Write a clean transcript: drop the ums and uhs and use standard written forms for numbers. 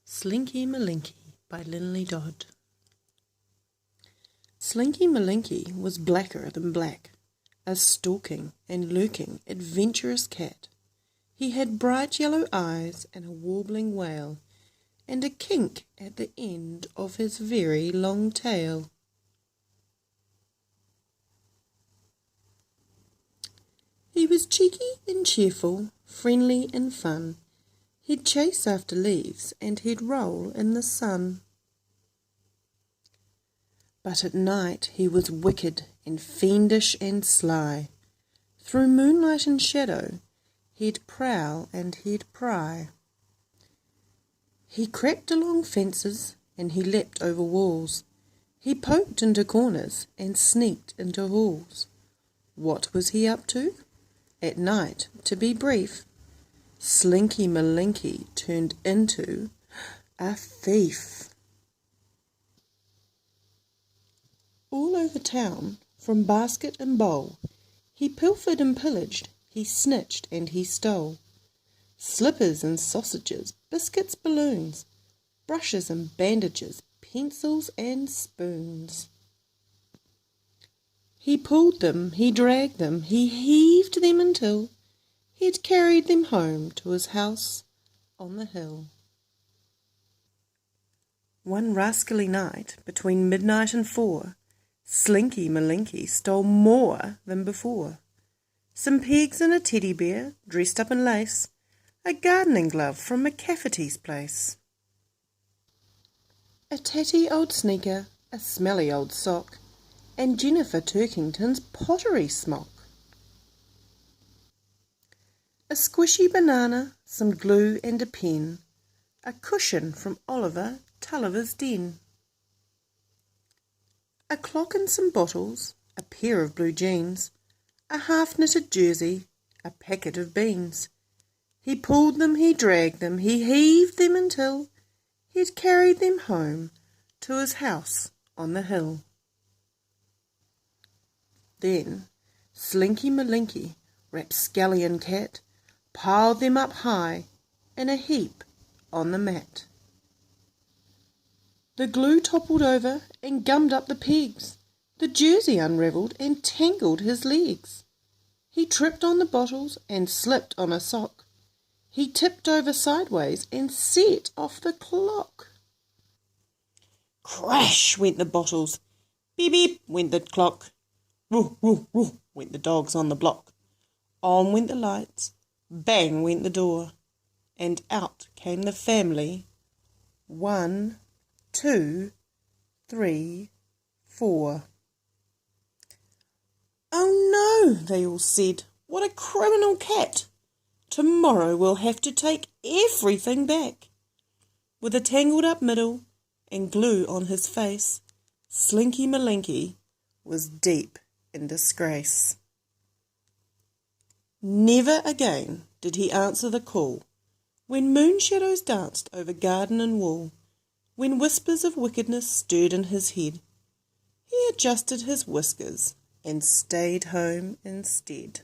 Slinky Malinki by Lynley Dodd. Slinky Malinki was blacker than black, a stalking and lurking adventurous cat. He had bright yellow eyes and a warbling wail, and a kink at the end of his very long tail. He was cheeky and cheerful, friendly and fun. He'd chase after leaves and he'd roll in the sun. But at night he was wicked and fiendish and sly. Through moonlight and shadow he'd prowl and he'd pry. He crept along fences and he leapt over walls. He poked into corners and sneaked into halls. What was he up to? At night, to be brief, Slinky Malinki turned into a thief. All over town, from basket and bowl, he pilfered and pillaged, he snitched and he stole. Slippers and sausages, biscuits, balloons, brushes and bandages, pencils and spoons. He pulled them, he dragged them, he heaved them until he'd carried them home to his house on the hill. One rascally night, between midnight and 4, Slinky Malinki stole more than before. Some pigs and a teddy bear, dressed up in lace, a gardening glove from McCafferty's place, a tatty old sneaker, a smelly old sock, and Jennifer Turkington's pottery smock. A squishy banana, some glue and a pen, a cushion from Oliver Tulliver's den, a clock and some bottles, a pair of blue jeans, a half-knitted jersey, a packet of beans. He pulled them, he dragged them, he heaved them until he'd carried them home to his house on the hill. Then Slinky Malinki, rapscallion cat, piled them up high in a heap on the mat. The glue toppled over and gummed up the pegs. The jersey unravelled and tangled his legs. He tripped on the bottles and slipped on a sock. He tipped over sideways and set off the clock. Crash went the bottles. Beep beep went the clock. Woof woof woof went the dogs on the block. On went the lights. Bang went the door, and out came the family. 1, 2, 3, 4. "Oh no," they all said, "what a criminal cat! Tomorrow we'll have to take everything back." With a tangled up middle and glue on his face, Slinky Malinki was deep in disgrace. Never again did he answer the call, when moon shadows danced over garden and wall, when whispers of wickedness stirred in his head. He adjusted his whiskers and stayed home instead.